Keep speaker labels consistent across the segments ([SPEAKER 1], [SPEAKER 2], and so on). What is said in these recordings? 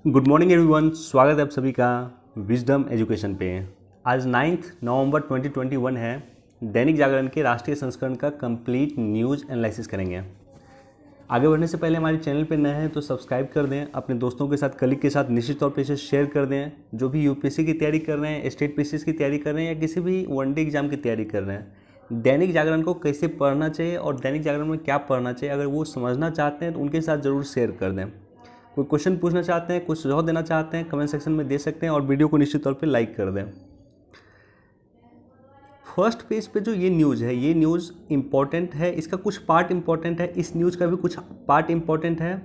[SPEAKER 1] Good morning everyone, स्वागत है आप सभी का विजडम एजुकेशन पे। आज 9 नवंबर 2021 है। दैनिक जागरण के राष्ट्रीय संस्करण का कंप्लीट न्यूज़ एनालिसिस करेंगे। आगे बढ़ने से पहले हमारे चैनल पे नए हैं तो सब्सक्राइब कर दें, अपने दोस्तों के साथ, कलीग के साथ निश्चित तौर पे इसे शेयर कर दें। जो भी यूपीएससी की तैयारी कर रहे हैं, स्टेट पीसीएस की तैयारी कर रहे हैं या किसी भी वनडे एग्जाम की तैयारी कर रहे हैं, दैनिक जागरण को कैसे पढ़ना चाहिए और दैनिक जागरण में क्या पढ़ना चाहिए, अगर वो समझना चाहते हैं तो उनके साथ ज़रूर शेयर कर दें। कोई क्वेश्चन पूछना चाहते हैं, कुछ सुझाव देना चाहते हैं, कमेंट सेक्शन में दे सकते हैं और वीडियो को निश्चित तौर पे लाइक कर दें। फर्स्ट पेज पे जो ये न्यूज़ है, ये न्यूज़ इम्पॉर्टेंट है, इसका कुछ पार्ट इम्पॉर्टेंट है, इस न्यूज़ का भी कुछ पार्ट इम्पॉर्टेंट है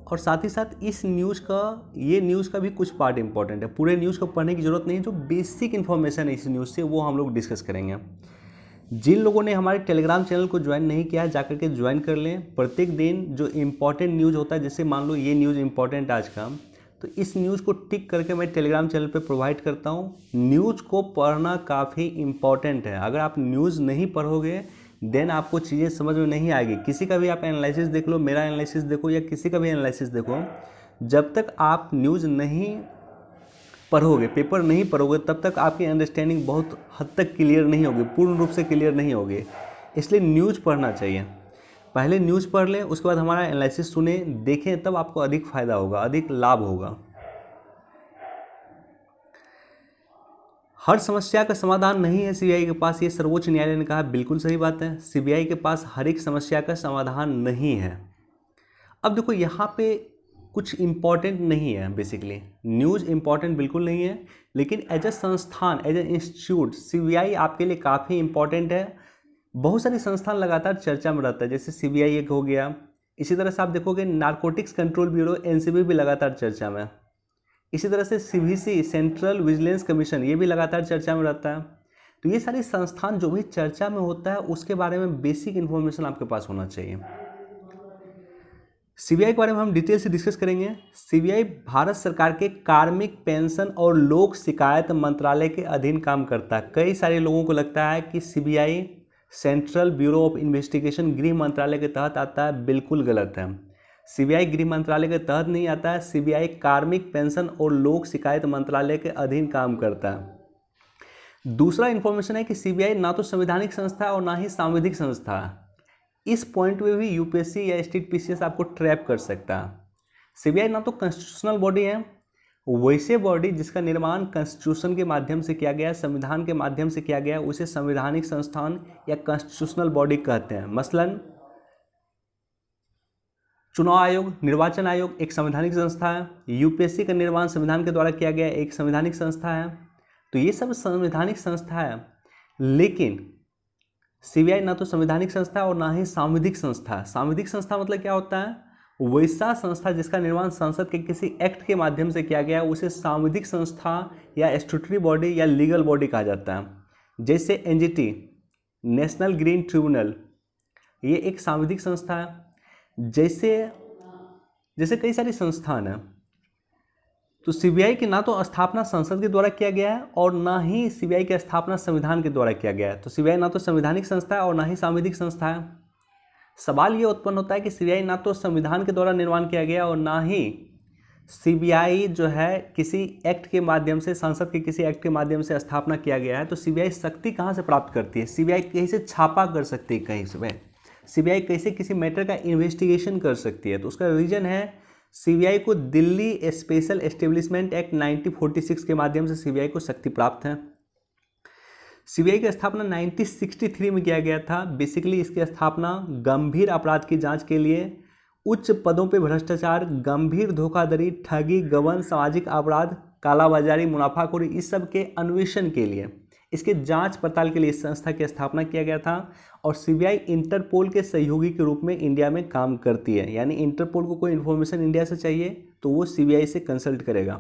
[SPEAKER 1] और साथ ही साथ इस न्यूज़ का, ये न्यूज़ का भी कुछ पार्ट इम्पॉर्टेंट है। पूरे न्यूज़ को पढ़ने की ज़रूरत नहीं है, जो बेसिक इन्फॉर्मेशन है इस न्यूज़ से वो हम लोग डिस्कस करेंगे। जिन लोगों ने हमारे टेलीग्राम चैनल को ज्वाइन नहीं किया है, जाकर के ज्वाइन कर लें। प्रत्येक दिन जो इम्पॉर्टेंट न्यूज़ होता है, जैसे मान लो ये न्यूज़ इम्पॉर्टेंट आज का, तो इस न्यूज़ को टिक करके मैं टेलीग्राम चैनल पे प्रोवाइड करता हूँ। न्यूज़ को पढ़ना काफ़ी इम्पॉर्टेंट है। अगर आप न्यूज़ नहीं पढ़ोगे देन आपको चीज़ें समझ में नहीं आएगी। किसी का भी आप एनालिसिस देख लो, मेरा एनालिसिस देखो या किसी का भी एनालिसिस देखो, जब तक आप न्यूज़ नहीं पढ़ोगे, पेपर नहीं पढ़ोगे, तब तक आपकी अंडरस्टैंडिंग बहुत हद तक क्लियर नहीं होगी, पूर्ण रूप से क्लियर नहीं होगी। इसलिए न्यूज़ पढ़ना चाहिए। पहले न्यूज़ पढ़ लें, उसके बाद हमारा एनालिसिस सुने, देखें, तब आपको अधिक फ़ायदा होगा, अधिक लाभ होगा। हर समस्या का समाधान नहीं है सीबीआई के पास, ये सर्वोच्च न्यायालय ने कहा। बिल्कुल सही बात है, सीबीआई के पास हर एक समस्या का समाधान नहीं है। अब देखो यहाँ पे कुछ इम्पॉर्टेंट नहीं है, बेसिकली न्यूज़ इम्पॉर्टेंट बिल्कुल नहीं है, लेकिन एज ए संस्थान, एज ए इंस्टीट्यूट सीबीआई आपके लिए काफ़ी इम्पॉर्टेंट है। बहुत सारी संस्थान लगातार चर्चा में रहता है, जैसे सीबीआई एक हो गया। इसी तरह से आप देखोगे नारकोटिक्स कंट्रोल ब्यूरो एनसीबी भी लगातार चर्चा में। इसी तरह से सीवीसी सेंट्रल विजिलेंस कमीशन, ये भी लगातार चर्चा में रहता है। तो ये सारी संस्थान जो भी चर्चा में होता है उसके बारे में बेसिक इन्फॉर्मेशन आपके पास होना चाहिए। सीबीआई के बारे में हम डिटेल से डिस्कस करेंगे। सीबीआई भारत सरकार के कार्मिक, पेंशन और लोक शिकायत मंत्रालय के अधीन काम करता है। कई सारे लोगों को लगता है कि CBI central bureau of investigation गृह मंत्रालय के तहत आता है। बिल्कुल गलत है। सीबीआई गृह मंत्रालय के तहत नहीं आता है। सीबीआई कार्मिक, पेंशन और लोक शिकायत मंत्रालय के अधीन काम करता है। दूसरा इंफॉर्मेशन है कि सीबीआई ना तो संवैधानिक संस्था है और ना ही सांविधिक संस्था है। इस पॉइंट में भी यूपीएससी या स्टेट पीसीएस आपको ट्रैप कर सकता है। सीबीआई ना तो कॉन्स्टिट्यूशनल बॉडी है, वैसे बॉडी जिसका निर्माण कॉन्स्टिट्यूशन के माध्यम से किया गया है, संविधान के माध्यम से किया गया है, उसे संवैधानिक संस्थान या कॉन्स्टिट्यूशनल बॉडी कहते हैं। मसलन चुनाव आयोग, निर्वाचन आयोग एक संवैधानिक संस्था है। यूपीएससी का निर्माण संविधान के द्वारा किया गया है, एक संवैधानिक संस्था है। तो ये सब संवैधानिक संस्था है, लेकिन सीबीआई ना तो संवैधानिक संस्था और ना ही सांविधिक संस्था है। सांविधिक संस्था मतलब क्या होता है? वैसा संस्था जिसका निर्माण संसद के किसी एक्ट के माध्यम से किया गया है, उसे सांविधिक संस्था या स्टैट्यूटरी बॉडी या लीगल बॉडी कहा जाता है। जैसे एनजीटी, नेशनल ग्रीन ट्रिब्यूनल, ये एक सांविधिक संस्था है। जैसे कई सारी संस्थान हैं। तो सीबीआई की ना तो स्थापना संसद के द्वारा किया गया है और ना ही सीबीआई की स्थापना संविधान के द्वारा किया गया है। तो सीबीआई ना तो संवैधानिक संस्था है और ना ही सांविधिक संस्था है। सवाल ये उत्पन्न होता है कि सीबीआई ना तो संविधान के द्वारा निर्माण किया गया और ना ही सीबीआई जो है किसी एक्ट के माध्यम से, संसद के किसी एक्ट के माध्यम से स्थापना किया गया है। तो सीबीआई शक्ति कहाँ से प्राप्त करती है? सीबीआई कैसे छापा कर सकती है कहीं से? सीबीआई कैसे किसी मैटर का इन्वेस्टिगेशन कर सकती है? तो उसका रीजन है, सीबीआई को दिल्ली स्पेशल एस्टेब्लिशमेंट एक्ट 1946 के माध्यम से सीबीआई को शक्ति प्राप्त है। सीबीआई की स्थापना 1963 में किया गया था। बेसिकली इसकी स्थापना गंभीर अपराध की जांच के लिए, उच्च पदों पे भ्रष्टाचार, गंभीर धोखाधड़ी, ठगी, गबन, सामाजिक अपराध, कालाबाजारी, मुनाफाखोरी, इस सब के अन्वेषण के लिए, इसके जांच पड़ताल के लिए इस संस्था की स्थापना किया गया था। और सीबीआई इंटरपोल के सहयोगी के रूप में इंडिया में काम करती है। यानी इंटरपोल को कोई इन्फॉर्मेशन इंडिया से चाहिए तो वो सीबीआई से कंसल्ट करेगा।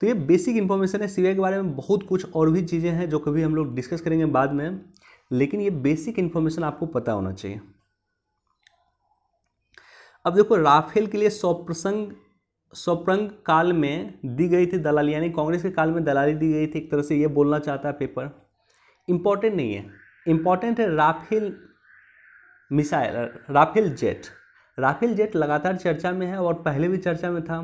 [SPEAKER 1] तो ये बेसिक इन्फॉर्मेशन है सीबीआई के बारे में। बहुत कुछ और भी चीज़ें हैं जो कभी हम लोग डिस्कस करेंगे बाद में, लेकिन ये बेसिक इन्फॉर्मेशन आपको पता होना चाहिए। अब देखो, राफेल के लिए स्वप्रंग काल में दी गई थी दलाली, यानी कांग्रेस के काल में दलाली दी गई थी, एक तरह से ये बोलना चाहता है पेपर। इंपॉर्टेंट नहीं है, इंपॉर्टेंट है Rafale missile, Rafale jet. Rafale jet लगातार चर्चा में है और पहले भी चर्चा में था।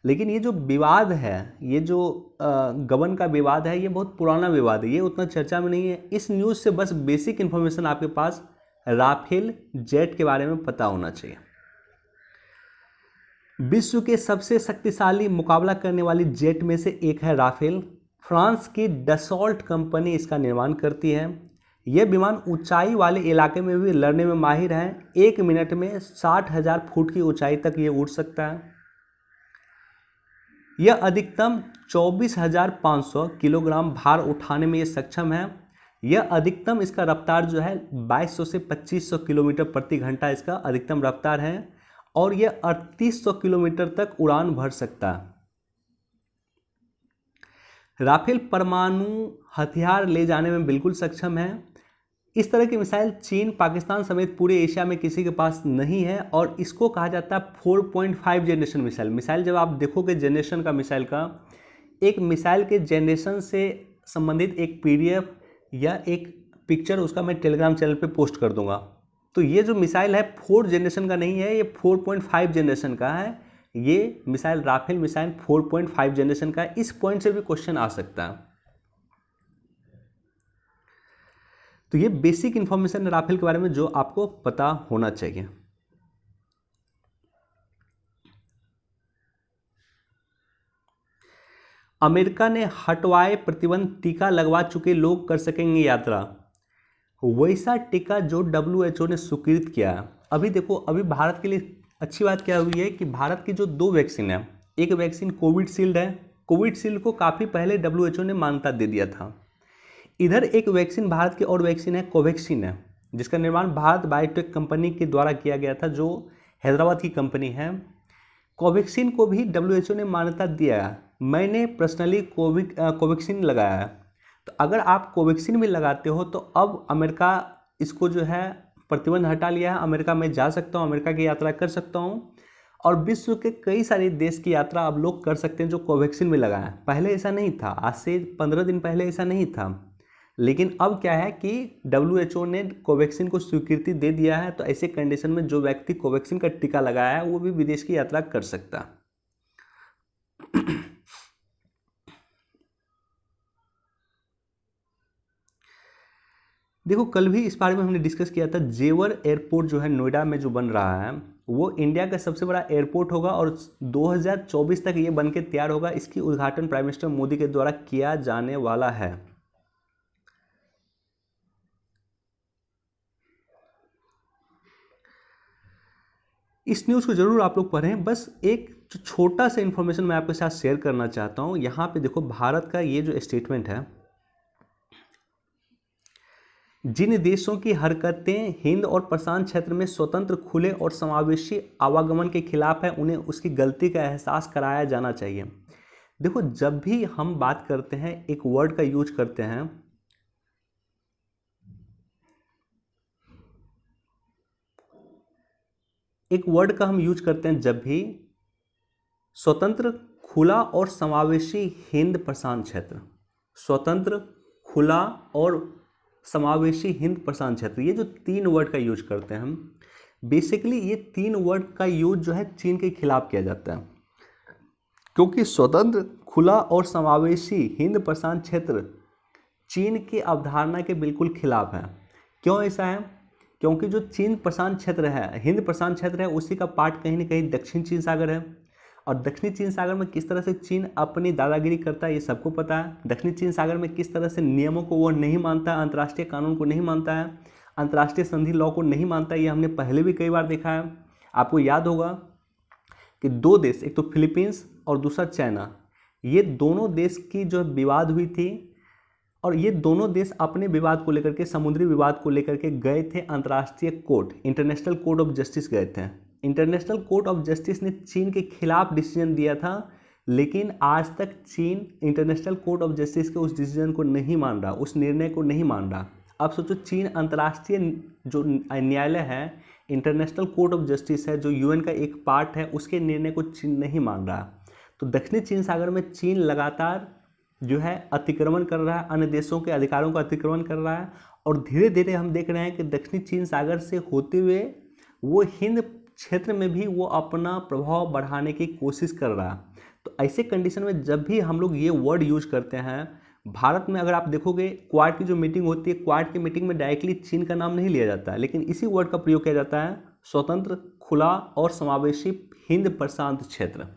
[SPEAKER 1] लेकिन ये जो विवाद है, ये जो गबन का विवाद है, ये बहुत पुराना विवाद है, ये उतना चर्चा में नहीं है। इस न्यूज़ से बस बेसिक इन्फॉर्मेशन आपके पास राफेल जेट के बारे में पता होना चाहिए। विश्व के सबसे शक्तिशाली मुकाबला करने वाली जेट में से एक है राफेल। फ्रांस की डसॉल्ट कंपनी इसका निर्माण करती है। यह विमान ऊंचाई वाले इलाके में भी लड़ने में माहिर है। 1 मिनट में 60,000 फुट की ऊंचाई तक ये उड़ सकता है। यह अधिकतम 24,500 किलोग्राम भार उठाने में ये सक्षम है। यह अधिकतम इसका रफ्तार जो है 2200 से 2500 किलोमीटर प्रति घंटा इसका अधिकतम रफ्तार है और यह 3800 किलोमीटर तक उड़ान भर सकता है। राफेल परमाणु हथियार ले जाने में बिल्कुल सक्षम है। इस तरह की मिसाइल चीन, पाकिस्तान समेत पूरे एशिया में किसी के पास नहीं है और इसको कहा जाता है 4.5 जनरेशन मिसाइल। मिसाइल जब आप देखोगे जनरेशन का मिसाइल का, एक मिसाइल के जनरेशन से संबंधित एक PDF या एक पिक्चर उसका मैं टेलीग्राम चैनल पे पोस्ट कर दूंगा। तो ये जो मिसाइल है 4 जनरेशन का नहीं है, ये 4.5 जनरेशन का है। ये मिसाइल राफेल मिसाइल 4.5 जनरेशन का है। इस पॉइंट से भी क्वेश्चन आ सकता है। तो ये बेसिक इंफॉर्मेशन है राफेल के बारे में जो आपको पता होना चाहिए। अमेरिका ने हटवाए प्रतिबंध, टीका लगवा चुके लोग कर सकेंगे यात्रा। वैसा टीका जो WHO ने स्वीकृत किया है। अभी देखो, अभी भारत के लिए अच्छी बात क्या हुई है कि भारत की जो 2 वैक्सीन है, एक वैक्सीन कोविशील्ड है। कोविशील्ड को काफ़ी पहले WHO ने मान्यता दे दिया था। इधर एक वैक्सीन भारत की और वैक्सीन है कोवैक्सीन है, जिसका निर्माण भारत बायोटेक कंपनी के द्वारा किया गया था, जो हैदराबाद की कंपनी है। कोवैक्सीन को भी WHO ने मान्यता दिया है। मैंने पर्सनली कोवैक्सीन लगाया है। तो अगर आप कोवैक्सीन भी लगाते हो तो अब अमेरिका इसको जो है प्रतिबंध हटा लिया है। अमेरिका में जा सकता हूँ, अमेरिका की यात्रा कर सकता हूँ और विश्व के कई सारे देश की यात्रा अब लोग कर सकते हैं जो कोवैक्सीन में लगाया है। पहले ऐसा नहीं था, आज से 15 दिन पहले ऐसा नहीं था। लेकिन अब क्या है कि WHO ने कोवैक्सीन को स्वीकृति दे दिया है। तो ऐसे कंडीशन में जो व्यक्ति कोवैक्सीन का टीका लगाया है वो भी विदेश की यात्रा कर सकता है। देखो, कल भी इस बारे में हमने डिस्कस किया था। जेवर एयरपोर्ट जो है नोएडा में जो बन रहा है, वो इंडिया का सबसे बड़ा एयरपोर्ट होगा और 2024 तक ये बन के तैयार होगा। इसकी उद्घाटन प्राइम मिनिस्टर मोदी के द्वारा किया जाने वाला है। इस न्यूज़ को जरूर आप लोग पढ़ें। बस एक छोटा सा इन्फॉर्मेशन मैं आपके साथ शेयर करना चाहता हूँ। यहाँ पे देखो, भारत का ये जो स्टेटमेंट है, जिन देशों की हरकतें हिंद और प्रशांत क्षेत्र में स्वतंत्र, खुले और समावेशी आवागमन के खिलाफ है, उन्हें उसकी गलती का एहसास कराया जाना चाहिए। देखो, जब भी हम बात करते हैं, एक वर्ड का यूज करते हैं, एक वर्ड का हम यूज करते हैं जब भी, स्वतंत्र, खुला और समावेशी हिंद प्रशांत क्षेत्र। स्वतंत्र, खुला और समावेशी हिंद प्रशांत क्षेत्र, ये जो 3 वर्ड का यूज करते हैं हम, बेसिकली ये 3 वर्ड का यूज जो है चीन के खिलाफ किया जाता है। क्योंकि स्वतंत्र, खुला और समावेशी हिंद प्रशांत क्षेत्र चीन की अवधारणा के बिल्कुल खिलाफ है। क्यों ऐसा है? क्योंकि जो चीन प्रशांत क्षेत्र है, हिंद प्रशांत क्षेत्र है, उसी का पार्ट कहीं ना कहीं दक्षिण चीन सागर है। और दक्षिणी चीन सागर में किस तरह से चीन अपनी दादागिरी करता है ये सबको पता है। दक्षिणी चीन सागर में किस तरह से नियमों को वो नहीं मानता है, अंतर्राष्ट्रीय कानून को नहीं मानता है, अंतर्राष्ट्रीय संधि लॉ को नहीं मानता है। ये हमने पहले भी कई बार देखा है। आपको याद होगा कि 2 देश, एक तो फिलीपींस और दूसरा चाइना, ये दोनों देश की जो विवाद हुई थी और ये दोनों देश अपने विवाद को लेकर के, समुद्री विवाद को लेकर के गए थे अंतर्राष्ट्रीय court, international court of justice गए थे। इंटरनेशनल कोर्ट ऑफ जस्टिस ने चीन के खिलाफ डिसीजन दिया था, लेकिन आज तक चीन इंटरनेशनल कोर्ट ऑफ जस्टिस के उस डिसीजन को नहीं मान रहा, उस निर्णय को नहीं मान रहा। अब सोचो, चीन अंतर्राष्ट्रीय जो न्यायालय है, इंटरनेशनल कोर्ट ऑफ जस्टिस है, जो UN का एक पार्ट है, उसके निर्णय को चीन नहीं मान रहा। तो दक्षिणी चीन सागर में चीन लगातार जो है अतिक्रमण कर रहा है, अन्य देशों के अधिकारों का अतिक्रमण कर रहा है। और धीरे धीरे हम देख रहे हैं कि दक्षिणी चीन सागर से होते हुए वो हिंद क्षेत्र में भी वो अपना प्रभाव बढ़ाने की कोशिश कर रहा है। तो ऐसे कंडीशन में जब भी हम लोग ये वर्ड यूज करते हैं, भारत में अगर आप देखोगे क्वाड की जो मीटिंग होती है, क्वाड की मीटिंग में डायरेक्टली चीन का नाम नहीं लिया जाता है, लेकिन इसी वर्ड का प्रयोग किया जाता है, स्वतंत्र, खुला और समावेशी हिंद प्रशांत क्षेत्र।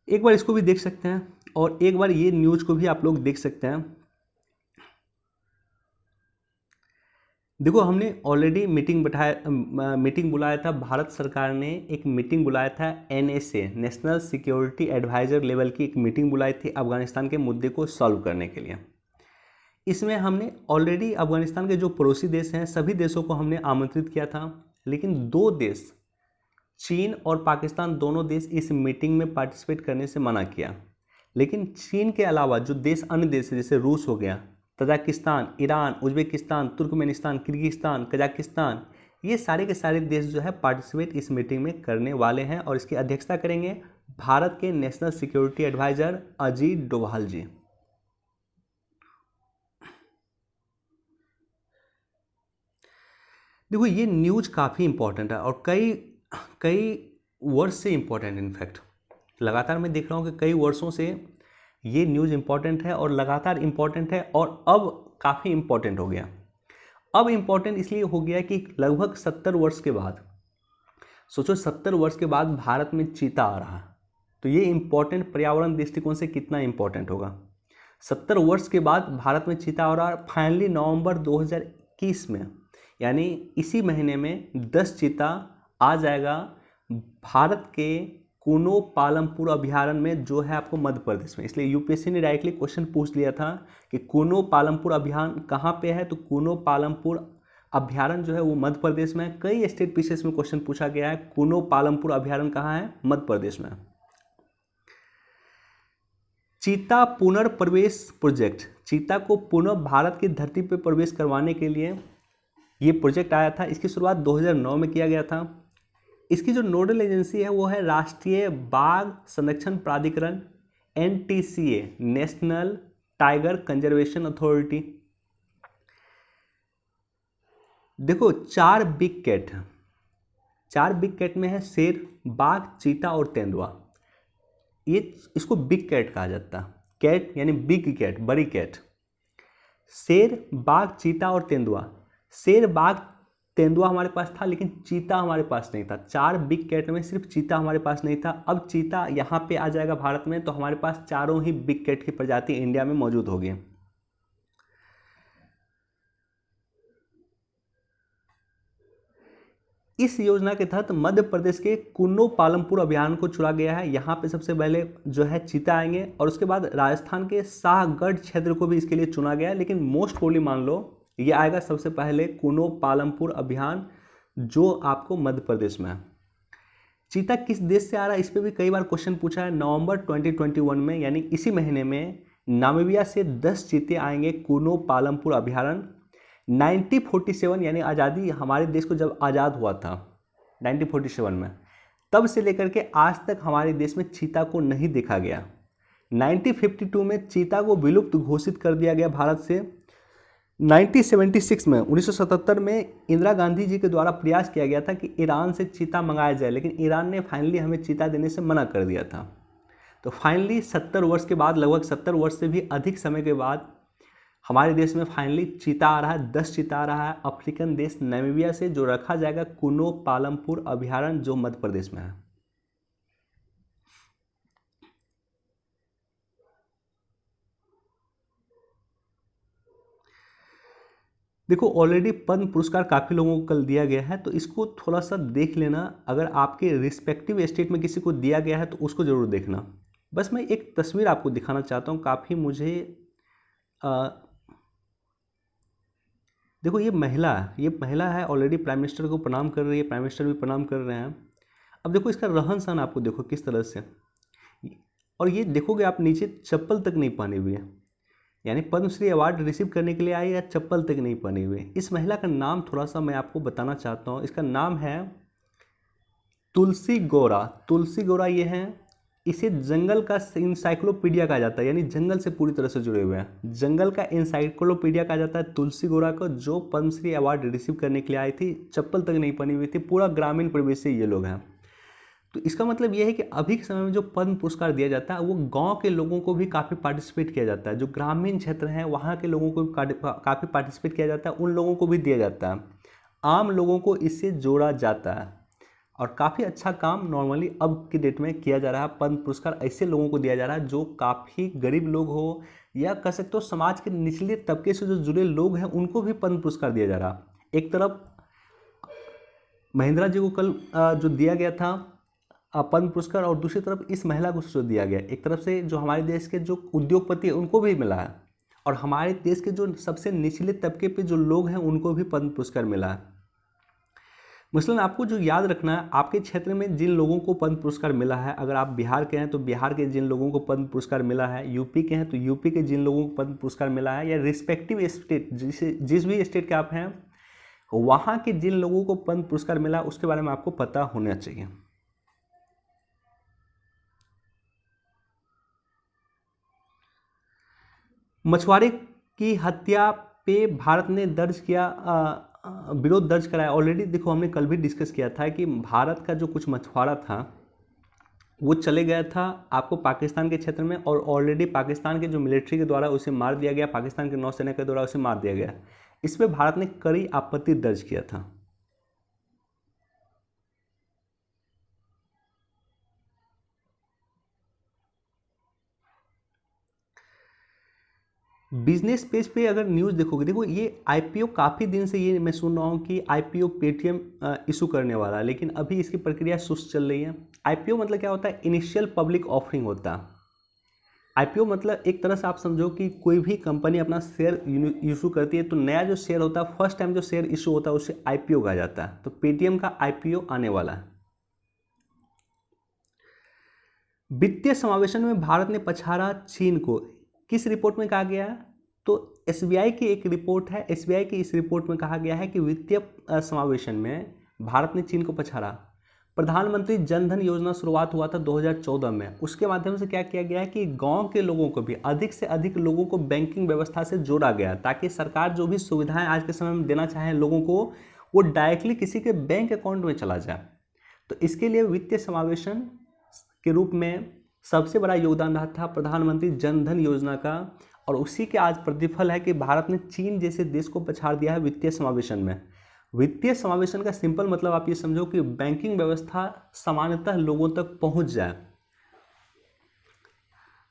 [SPEAKER 1] एक बार इसको भी देख सकते हैं और एक बार ये न्यूज को भी आप लोग देख सकते हैं। देखो, हमने ऑलरेडी मीटिंग बुलाया था, भारत सरकार ने एक मीटिंग बुलाया था, NSA national security adviser level की एक मीटिंग बुलाई थी अफगानिस्तान के मुद्दे को सॉल्व करने के लिए। इसमें हमने ऑलरेडी अफगानिस्तान के जो पड़ोसी देश हैं सभी देशों को हमने आमंत्रित किया था, लेकिन 2 देश, चीन और पाकिस्तान, दोनों देश इस मीटिंग में पार्टिसिपेट करने से मना किया। लेकिन चीन के अलावा जो देश, अन्य देश जैसे रूस हो गया, Tajikistan, Iran, Uzbekistan, Turkmenistan, Kyrgyzstan, Kazakhstan, ये सारे के सारे देश जो है पार्टिसिपेट इस मीटिंग में करने वाले हैं और इसकी अध्यक्षता करेंगे भारत के national security adviser Ajit Doval ji. देखो, ये न्यूज काफ़ी इंपॉर्टेंट है और कई वर्ष से इंपॉर्टेंट, इनफैक्ट लगातार मैं देख रहा हूँ कि कई वर्षों से ये न्यूज़ इंपॉर्टेंट है और लगातार इंपॉर्टेंट है और अब काफ़ी इंपॉर्टेंट हो गया। अब इंपॉर्टेंट इसलिए हो गया कि लगभग 70 वर्ष के बाद, सोचो 70 वर्ष के बाद भारत में चीता आ रहा है, तो ये इंपॉर्टेंट पर्यावरण दृष्टिकोण से कितना इंपॉर्टेंट होगा। 70 वर्ष के बाद भारत में चीता आ रहा है। फाइनली नवंबर 2021 में, यानी इसी महीने में 10 चीता आ जाएगा भारत के कूनो पालमपुर अभयारण्य में, जो है आपको मध्य प्रदेश में। इसलिए यूपीएससी ने डायरेक्टली क्वेश्चन पूछ लिया था कि कूनो पालमपुर अभयारण्य कहाँ पे है, तो कूनो पालमपुर अभयारण्य जो है वो मध्य प्रदेश में है। कई स्टेट पीसेस में क्वेश्चन पूछा गया है, कूनो पालमपुर अभयारण्य कहाँ है, मध्य प्रदेश में। चीता पुनर्प्रवेश प्रोजेक्ट, चीता को पुनः भारत की धरती पर प्रवेश करवाने के लिए ये प्रोजेक्ट आया था। इसकी शुरुआत 2009 में किया गया था। इसकी जो नोडल एजेंसी है वो है राष्ट्रीय बाघ संरक्षण प्राधिकरण, NTCA national tiger conservation authority. देखो, 4 बिग कैट है, 4 बिग कैट में है शेर, बाघ, चीता और तेंदुआ। ये इसको बिग कैट कहा जाता है। कैट यानी बिग कैट, बड़ी कैट। शेर, बाघ, चीता और तेंदुआ। शेर, बाघ, तेंदुआ हमारे पास था, लेकिन चीता हमारे पास नहीं था। 4 बिग कैट में सिर्फ चीता हमारे पास नहीं था। अब चीता यहाँ पे आ जाएगा भारत में, तो हमारे पास चारों ही बिग कैट की प्रजाति इंडिया में मौजूद होगी। इस योजना के तहत मध्य प्रदेश के कुन्नो पालमपुर अभियान को चुना गया है। यहाँ पे सबसे पहले जो है चीता आएंगे और उसके बाद राजस्थान के शाहगढ़ क्षेत्र को भी इसके लिए चुना गया है, लेकिन मोस्ट प्रोबेबली मान लो ये आएगा सबसे पहले कुन्नो पालमपुर अभियान, जो आपको मध्य प्रदेश में है। चीता किस देश से आ रहा है, इस पर भी कई बार क्वेश्चन पूछा है। नवंबर 2021 में, यानी इसी महीने में, नामीबिया से 10 चीते आएंगे कुन्नो पालमपुर अभयारण्य। 1947 यानी आज़ादी, हमारे देश को जब आज़ाद हुआ था 1947 में, तब से लेकर के आज तक हमारे देश में चीता को नहीं देखा गया। 1952 में चीता को विलुप्त घोषित कर दिया गया भारत से। 1976 में, 1977 में इंदिरा गांधी जी के द्वारा प्रयास किया गया था कि ईरान से चीता मंगाया जाए, लेकिन ईरान ने फाइनली हमें चीता देने से मना कर दिया था। तो फाइनली 70 वर्ष के बाद, लगभग 70 वर्ष से भी अधिक समय के बाद, हमारे देश में फाइनली चीता आ रहा है। 10 चीता आ रहा है अफ्रीकन देश नामीबिया से, जो रखा जाएगा कुन्नो पालमपुर अभयारण्य, जो मध्य प्रदेश में है। देखो, ऑलरेडी पद्म पुरस्कार काफ़ी लोगों को कल दिया गया है, तो इसको थोड़ा सा देख लेना। अगर आपके रिस्पेक्टिव स्टेट में किसी को दिया गया है तो उसको ज़रूर देखना। बस मैं एक तस्वीर आपको दिखाना चाहता हूँ, काफ़ी मुझे देखो, ये महिला है, ऑलरेडी प्राइम मिनिस्टर को प्रणाम कर रही है, प्राइम मिनिस्टर भी प्रणाम कर रहे हैं। अब देखो इसका रहन सहन आपको देखो किस तरह से, और ये देखोगे आप नीचे चप्पल तक नहीं पहने हुए, यानी पद्मश्री अवार्ड रिसीव करने के लिए आई या चप्पल तक नहीं पहने हुए। इस महिला का नाम थोड़ा सा मैं आपको बताना चाहता हूँ। इसका नाम है तुलसी गौरा। तुलसी गौरा ये हैं। इसे जंगल का इंसाइक्लोपीडिया कहा जाता है, यानी जंगल से पूरी तरह से जुड़े हुए हैं। जंगल का इंसाइक्लोपीडिया कहा जाता है तुलसी गोरा को, जो पद्मश्री अवार्ड रिसीव करने के लिए आई थी, चप्पल तक नहीं पहनी हुई थी, पूरा ग्रामीण परिवेश से ये लोग हैं। तो इसका मतलब ये है कि अभी के समय में जो पद्म पुरस्कार दिया जाता है वो गांव के लोगों को भी काफ़ी पार्टिसिपेट किया जाता है, जो ग्रामीण क्षेत्र हैं वहाँ के लोगों को भी काफ़ी पार्टिसिपेट किया जाता है, उन लोगों को भी दिया जाता है, आम लोगों को इससे जोड़ा जाता है। और काफ़ी अच्छा काम नॉर्मली अब की डेट में किया जा रहा है। पद्म पुरस्कार ऐसे लोगों को दिया जा रहा है जो काफ़ी गरीब लोग हो, या कह सकते हो समाज के निचले तबके से जो जुड़े लोग हैं उनको भी पद्म पुरस्कार दिया जा रहा है। एक तरफ महेंद्रा जी को कल जो दिया गया था पद्म पुरस्कार, और दूसरी तरफ इस महिला को जो दिया गया, एक तरफ से जो हमारे देश के जो उद्योगपति हैं उनको भी मिला है, और हमारे देश के जो सबसे निचले तबके पे जो लोग हैं उनको भी पद्म पुरस्कार मिला है। मसलन आपको जो याद रखना है, आपके क्षेत्र में जिन लोगों को पद्म पुरस्कार मिला है, अगर आप बिहार के हैं तो बिहार के जिन लोगों को पद्म पुरस्कार मिला है, यूपी के हैं तो यूपी के जिन लोगों को पद्म पुरस्कार मिला है, या रिस्पेक्टिव स्टेट जिस भी स्टेट के आप हैं वहाँ के जिन लोगों को पद्म पुरस्कार मिला उसके बारे में आपको पता होना चाहिए। मछुआरे की हत्या पे भारत ने विरोध दर्ज कराया। ऑलरेडी देखो हमने कल भी डिस्कस किया था कि भारत का जो कुछ मछुआरा था वो चले गया था आपको पाकिस्तान के क्षेत्र में, और ऑलरेडी पाकिस्तान के जो मिलिट्री के द्वारा उसे मार दिया गया, पाकिस्तान के नौसेना के द्वारा उसे मार दिया गया। इस पर भारत ने कड़ी आपत्ति दर्ज किया था। बिजनेस पेज पे अगर न्यूज़ देखोगे, देखो ये आईपीओ काफ़ी दिन से ये मैं सुन रहा हूँ कि आईपीओ पेटीएम इशू करने वाला है, लेकिन अभी इसकी प्रक्रिया सुस्त चल रही है। आईपीओ मतलब क्या होता है? इनिशियल पब्लिक ऑफरिंग होता है। आईपीओ मतलब एक तरह से आप समझो कि कोई भी कंपनी अपना शेयर इशू करती है तो नया जो शेयर होता है, फर्स्ट टाइम जो शेयर इशू होता है उसे आईपीओ कहा जाता है। तो पेटीएम का आईपीओ आने वाला है। वित्तीय समावेशन में भारत ने पछाड़ा चीन को, किस रिपोर्ट में कहा गया है? तो एसबीआई की एक रिपोर्ट है, एसबीआई की इस रिपोर्ट में कहा गया है कि वित्तीय समावेशन में भारत ने चीन को पछाड़ा। प्रधानमंत्री जन धन योजना शुरुआत हुआ था 2014 में, उसके माध्यम से क्या किया गया है कि गांव के लोगों को भी, अधिक से अधिक लोगों को बैंकिंग व्यवस्था से जोड़ा गया, ताकि सरकार जो भी सुविधाएं आज के समय में देना चाहे लोगों को, वो डायरेक्टली किसी के बैंक अकाउंट में चला जाए। तो इसके लिए वित्तीय समावेशन के रूप में सबसे बड़ा योगदान रहा था प्रधानमंत्री जन धन योजना का, और उसी के आज प्रतिफल है कि भारत ने चीन जैसे देश को पछाड़ दिया है वित्तीय समावेशन में। वित्तीय समावेशन का सिंपल मतलब आप ये समझो कि बैंकिंग व्यवस्था सामान्यतः लोगों तक पहुंच जाए,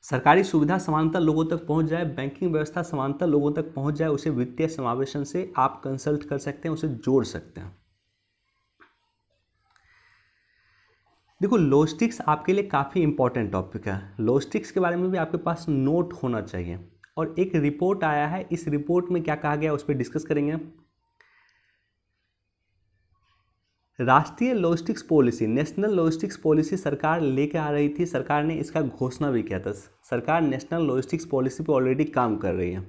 [SPEAKER 1] सरकारी सुविधा समानतः लोगों तक पहुंच जाए, बैंकिंग व्यवस्था समानतः लोगों तक पहुंच जाए, उसे वित्तीय समावेशन से आप कंसल्ट कर सकते हैं, उसे जोड़ सकते हैं। देखो लॉजिस्टिक्स आपके लिए काफ़ी इंपॉर्टेंट टॉपिक है। लॉजिस्टिक्स के बारे में भी आपके पास नोट होना चाहिए, और एक रिपोर्ट आया है, इस रिपोर्ट में क्या कहा गया उस पर डिस्कस करेंगे। राष्ट्रीय logistics policy, national logistics policy सरकार लेके आ रही थी, सरकार ने इसका घोषणा भी किया था। सरकार नेशनल लॉजिस्टिक्स पॉलिसी पे ऑलरेडी काम कर रही है।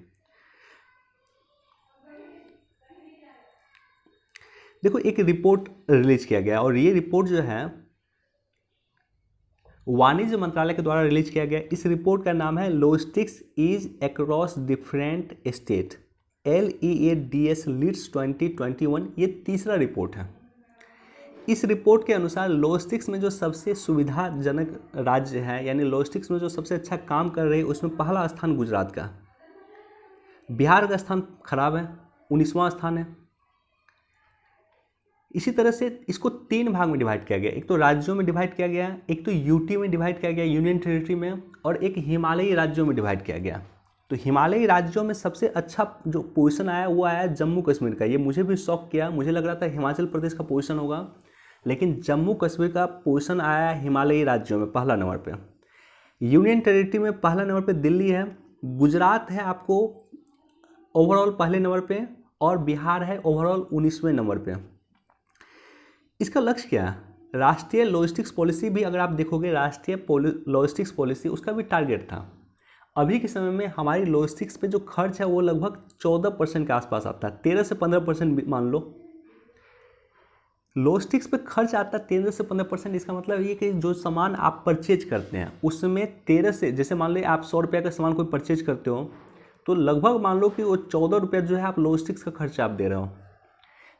[SPEAKER 1] देखो एक रिपोर्ट रिलीज किया गया, और ये रिपोर्ट जो है वाणिज्य मंत्रालय के द्वारा रिलीज किया गया। इस रिपोर्ट का नाम है logistics is across different state, LEADS LEADS 2021। ये तीसरा रिपोर्ट है। इस रिपोर्ट के अनुसार लॉजिस्टिक्स में जो सबसे सुविधाजनक राज्य है, यानी लॉजिस्टिक्स में जो सबसे अच्छा काम कर रहे हैं, उसमें पहला स्थान गुजरात का, बिहार का स्थान खराब है, 19वां स्थान है। इसी तरह से इसको 3 भाग में डिवाइड किया गया, एक तो राज्यों में डिवाइड किया गया, एक तो यूटी में डिवाइड किया गया, यूनियन टेरिटरी में, और एक हिमालयी राज्यों में डिवाइड किया गया। तो हिमालयी राज्यों में सबसे अच्छा जो पोजीशन आया वो आया जम्मू कश्मीर का। ये मुझे भी शॉक किया, मुझे लग रहा था हिमाचल प्रदेश का पोजीशन होगा, लेकिन जम्मू कश्मीर का पोजीशन आया हिमालयी राज्यों में पहला नंबर पे। यूनियन टेरिटरी में पहला नंबर पे दिल्ली है, गुजरात है आपको ओवरऑल पहले नंबर पे, और बिहार है ओवरऑल 19वें नंबर पे। इसका लक्ष्य क्या है? राष्ट्रीय लॉजिस्टिक्स पॉलिसी भी अगर आप देखोगे, राष्ट्रीय लॉजिस्टिक्स पॉलिसी उसका भी टारगेट था। अभी के समय में हमारी लॉजिस्टिक्स पे जो खर्च है वो लगभग 14% के आसपास आता है, 13 से 15% मान लो। लॉजिस्टिक्स पे खर्च आता है 13 से 15%। इसका मतलब ये कि जो सामान आप परचेज करते हैं उसमें 13 से, जैसे मान लीजिए आप 100 रुपये का सामान कोई परचेज करते हो तो लगभग मान लो कि वो 14 रुपये जो है आप लॉजिस्टिक्स का खर्चा आप दे रहे हो।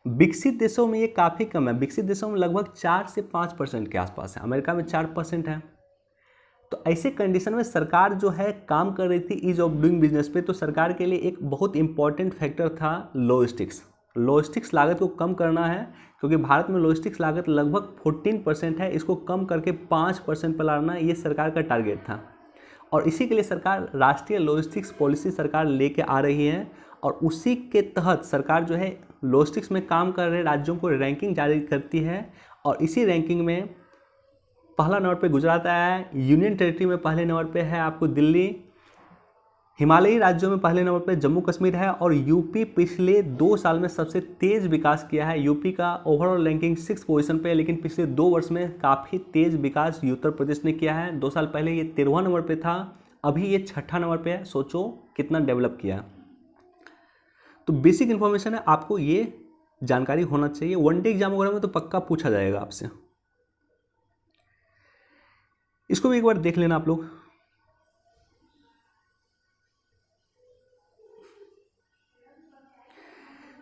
[SPEAKER 1] विकसित देशों में ये काफ़ी कम है, विकसित देशों में लगभग 4 से 5% के आसपास है, अमेरिका में 4% है। तो ऐसे कंडीशन में सरकार जो है काम कर रही थी ईज ऑफ डूइंग बिजनेस पे, तो सरकार के लिए एक बहुत इंपॉर्टेंट फैक्टर था लॉजिस्टिक्स। लॉजिस्टिक्स लागत को कम करना है क्योंकि भारत में लॉजिस्टिक्स लागत लगभग 14% है, इसको कम करके 5% पर लाना ये सरकार का टारगेट था। और इसी के लिए सरकार राष्ट्रीय लॉजिस्टिक्स पॉलिसी सरकार लेके आ रही है और उसी के तहत सरकार जो है लॉजिस्टिक्स में काम कर रहे राज्यों को रैंकिंग जारी करती है। और इसी रैंकिंग में पहला नंबर पे गुजरात आया है, यूनियन टेरिटरी में पहले नंबर पे है आपको दिल्ली, हिमालयी राज्यों में पहले नंबर पे जम्मू कश्मीर है और यूपी पिछले 2 साल में सबसे तेज़ विकास किया है। यूपी का ओवरऑल रैंकिंग 6 पोजीशन पे है, लेकिन पिछले 2 वर्ष में काफ़ी तेज़ विकास उत्तर प्रदेश ने किया है। 2 साल पहले ये 13वां नंबर पे था, अभी ये 6ठा नंबर पे है। सोचो कितना डेवलप किया। तो बेसिक इन्फॉर्मेशन है, आपको ये जानकारी होना चाहिए। वन डे एग्जाम वगैरह में तो पक्का पूछा जाएगा आपसे, इसको भी एक बार देख लेना आप लोग।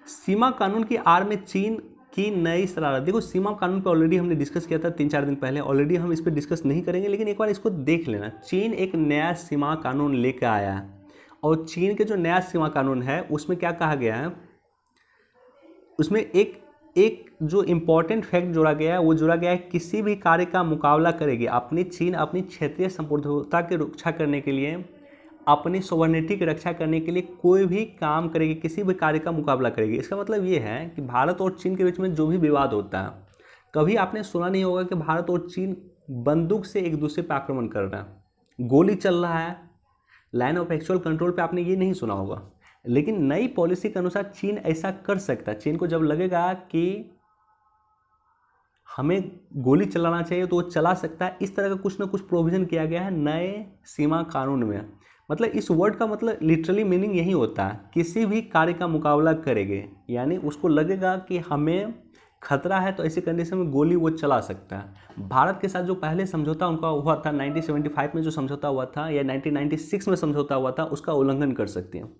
[SPEAKER 1] सीमा कानून की आड़ में चीन की नई शरारत। देखो सीमा कानून पे ऑलरेडी हमने डिस्कस किया था 3-4 दिन पहले, ऑलरेडी हम इस पर डिस्कस नहीं करेंगे, लेकिन एक बार इसको देख लेना। चीन एक नया सीमा कानून लेकर आया है और चीन के जो नया सीमा कानून है उसमें क्या कहा गया है, उसमें एक जो इम्पॉर्टेंट फैक्ट जोड़ा गया है, वो जोड़ा गया है किसी भी कार्य का मुकाबला करेगी अपनी चीन अपनी क्षेत्रीय संप्रभुता की रक्षा करने के लिए, अपनी सॉवरेनिटी की रक्षा करने के लिए कोई भी काम करेगी, किसी भी कार्य का मुकाबला करेगी। इसका मतलब ये है कि भारत और चीन के बीच में जो भी विवाद होता है, कभी आपने सुना नहीं होगा कि भारत और चीन बंदूक से एक दूसरे पर आक्रमण कर रहा है, गोली चल रहा है, लाइन ऑफ एक्चुअल कंट्रोल पे आपने ये नहीं सुना होगा। लेकिन नई पॉलिसी के अनुसार चीन ऐसा कर सकता है। चीन को जब लगेगा कि हमें गोली चलाना चाहिए तो वो चला सकता है। इस तरह का कुछ ना कुछ प्रोविजन किया गया है नए सीमा कानून में। मतलब इस वर्ड का मतलब लिटरली मीनिंग यही होता है, किसी भी कार्य का मुकाबला करेंगे, यानी उसको लगेगा कि हमें खतरा है तो ऐसी कंडीशन में गोली वो चला सकता है। भारत के साथ जो पहले समझौता उनका हुआ था 1975 में, जो समझौता हुआ था या 1996 में समझौता हुआ था, उसका उल्लंघन कर सकते हैं।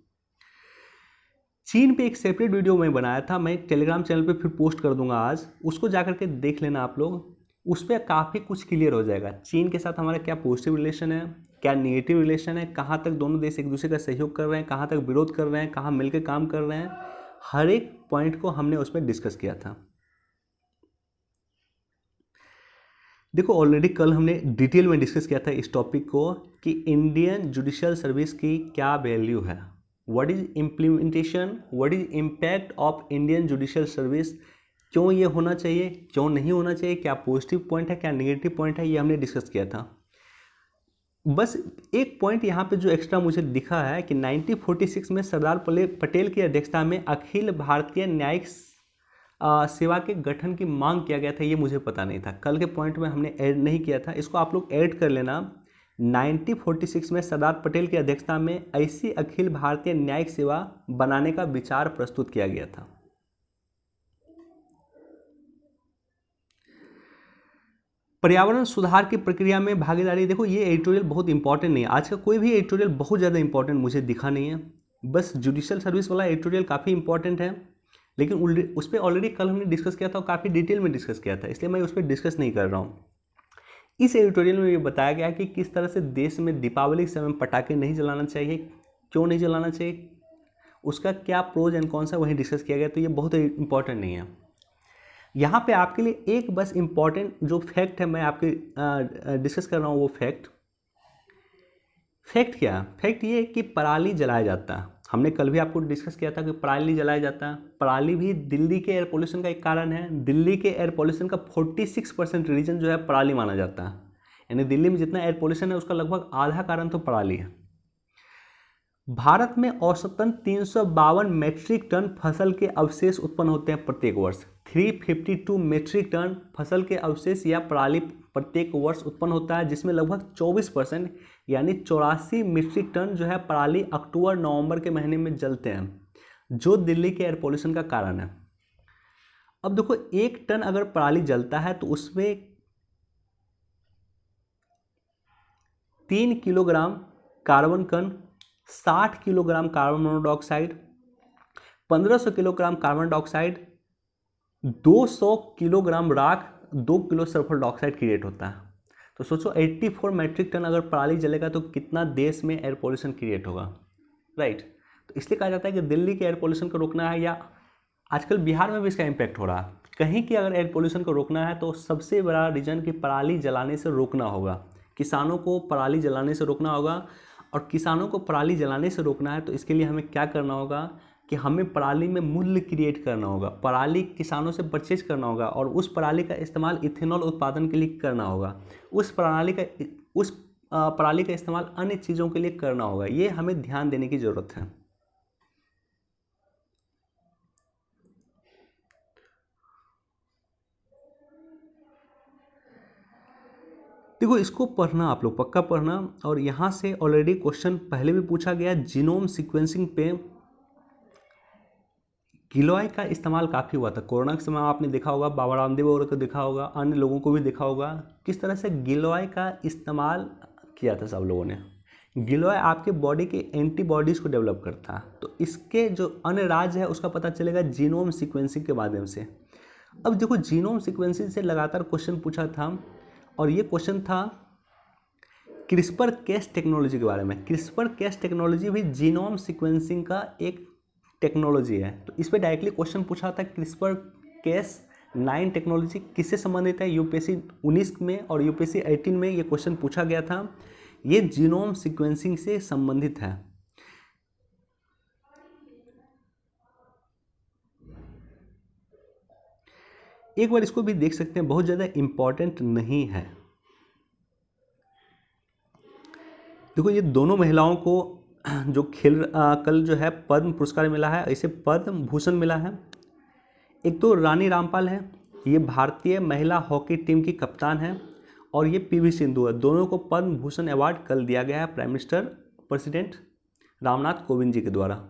[SPEAKER 1] चीन पे एक सेपरेट वीडियो मैं बनाया था, मैं टेलीग्राम चैनल पे फिर पोस्ट कर दूंगा आज, उसको जा करके देख लेना आप लोग। उस पर काफ़ी कुछ क्लियर हो जाएगा। चीन के साथ हमारा क्या पॉजिटिव रिलेशन है, क्या नेगेटिव रिलेशन है, कहाँ तक दोनों देश एक दूसरे का सहयोग कर रहे हैं, कहाँ तक विरोध कर रहे हैं, कहाँ मिलकर काम कर रहे हैं, हर एक पॉइंट को हमने उसमें डिस्कस किया था। देखो ऑलरेडी कल हमने डिटेल में डिस्कस किया था इस टॉपिक को कि इंडियन जुडिशियल सर्विस की क्या वैल्यू है, what is implementation, what is impact of Indian judicial service, क्यों ये होना चाहिए, क्यों नहीं होना चाहिए, क्या पॉजिटिव पॉइंट है, क्या नेगेटिव पॉइंट है, ये हमने डिस्कस किया था। बस एक पॉइंट यहाँ पे जो एक्स्ट्रा मुझे दिखा है कि 1946 में सरदार पटेल की अध्यक्षता में अखिल भारतीय न्यायिक सेवा के गठन की मांग किया गया था, ये मुझे पता नहीं था, कल के पॉइंट में हमने ऐड नहीं किया था, इसको आप लोग ऐड कर लेना। 1946 में सरदार पटेल की अध्यक्षता में ऐसी अखिल भारतीय न्यायिक सेवा बनाने का विचार प्रस्तुत किया गया था। पर्यावरण सुधार की प्रक्रिया में भागीदारी। देखो ये एडिटोरियल बहुत इंपॉर्टेंट नहीं है, आज का कोई भी एडिटोरियल बहुत ज़्यादा इंपॉर्टेंट मुझे दिखा नहीं है, बस जुडिशियल सर्विस वाला एडिटोरियल काफ़ी इंपॉर्टेंट है, लेकिन उस पर ऑलरेडी कल हमने डिस्कस किया था और काफ़ी डिटेल में डिस्कस किया था, इसलिए मैं उस पर डिस्कस नहीं कर रहा हूँ। इस एडिटोरियल में ये बताया गया कि किस तरह से देश में दीपावली के समय पटाखे नहीं जलाना चाहिए, क्यों नहीं जलाना चाहिए, उसका क्या प्रोज एंड कॉन्स है, वहीं डिस्कस किया गया, तो ये बहुत इंपॉर्टेंट नहीं है। यहाँ पे आपके लिए एक बस इम्पॉर्टेंट जो फैक्ट है मैं आपके डिस्कस कर रहा हूँ, वो फैक्ट क्या है? फैक्ट ये है कि पराली जलाया जाता है। हमने कल भी आपको डिस्कस किया था कि पराली जलाया जाता है। पराली भी दिल्ली के एयर पोल्यूशन का एक कारण है। दिल्ली के एयर पोल्यूशन का 46% रीजन जो है पराली माना जाता है, यानी दिल्ली में जितना एयर पोल्यूशन है उसका लगभग आधा कारण तो पराली है। भारत में औसतन 352 मेट्रिक टन फसल के अवशेष उत्पन्न होते हैं प्रत्येक वर्ष। 352 मेट्रिक टन फसल के अवशेष या पराली प्रत्येक वर्ष उत्पन्न होता है, जिसमें लगभग 24% यानी 84 मीट्रिक टन जो है पराली अक्टूबर नवंबर के महीने में जलते हैं, जो दिल्ली के एयर पोल्यूशन का कारण है। अब देखो 1 टन अगर पराली जलता है तो उसमें 3 किलोग्राम कार्बन कण, 60 kilogram carbon monoxide, 1500 kilogram carbon dioxide, 200 kilogram राख, 2 किलो सल्फर डाइऑक्साइड क्रिएट होता है। तो सोचो 84 मैट्रिक टन अगर पराली जलेगा तो कितना देश में एयर पोल्यूशन क्रिएट होगा, राइट। तो इसलिए कहा जाता है कि दिल्ली के एयर पोल्यूशन को रोकना है, या आजकल बिहार में भी इसका इम्पैक्ट हो रहा है, कहीं की अगर एयर पोल्यूशन को रोकना है तो सबसे बड़ा रीजन कि पराली जलाने से रोकना होगा। किसानों को पराली जलाने से रोकना होगा, और किसानों को पराली जलाने से रोकना है तो इसके लिए हमें क्या करना होगा कि हमें पराली में मूल्य क्रिएट करना होगा, पराली किसानों से परचेज करना होगा, और उस पराली का इस्तेमाल इथेनॉल उत्पादन के लिए करना होगा। उस पराली का इस्तेमाल अन्य चीज़ों के लिए करना होगा। ये हमें ध्यान देने की ज़रूरत है। देखो इसको पढ़ना, आप लोग पक्का पढ़ना, और यहाँ से ऑलरेडी क्वेश्चन पहले भी पूछा गया। जीनोम सीक्वेंसिंग पे गिलोय का इस्तेमाल काफ़ी हुआ था कोरोना के समय, आपने देखा होगा, बाबा रामदेव और को देखा होगा, अन्य लोगों को भी देखा होगा किस तरह से गिलोय का इस्तेमाल किया था सब लोगों ने। गिलोय आपके बॉडी के एंटीबॉडीज़ को डेवलप करता है, तो इसके जो अन्य राज है उसका पता चलेगा जीनोम सीक्वेंसिंग के माध्यम से। अब देखो जीनोम सीक्वेंसिंग से लगातार क्वेश्चन पूछा था, और ये क्वेश्चन था क्रिस्पर केस टेक्नोलॉजी के बारे में। क्रिस्पर केस टेक्नोलॉजी भी जीनोम सीक्वेंसिंग का एक टेक्नोलॉजी है। तो इस पर डायरेक्टली क्वेश्चन पूछा था क्रिस्पर केस 9 टेक्नोलॉजी किससे संबंधित है। यूपीएससी 19 में और यूपीएससी 18 में ये क्वेश्चन पूछा गया था। ये जीनोम सीक्वेंसिंग से संबंधित है। एक बार इसको भी देख सकते हैं, बहुत ज़्यादा इंपॉर्टेंट नहीं है। देखो ये दोनों महिलाओं को जो कल जो है पद्म पुरस्कार मिला है, इसे पद्म भूषण मिला है। एक तो रानी रामपाल है, ये भारतीय महिला हॉकी टीम की कप्तान है, और ये पीवी सिंधु है। दोनों को पद्म भूषण अवार्ड कल दिया गया है prime minister president Ramnath Kovind ji के द्वारा।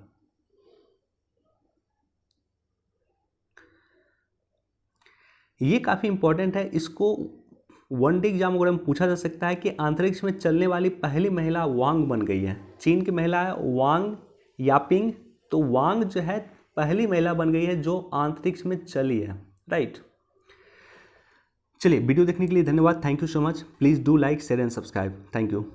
[SPEAKER 1] ये काफ़ी इंपॉर्टेंट है, इसको वन डे एग्जाम वगैरह में पूछा जा सकता है कि अंतरिक्ष में चलने वाली पहली महिला वांग बन गई है। चीन की महिला है वांग यापिंग, तो वांग जो है पहली महिला बन गई है जो अंतरिक्ष में चली है, राइट। चलिए वीडियो देखने के लिए धन्यवाद, thank you so much. Please do like share and subscribe, thank you.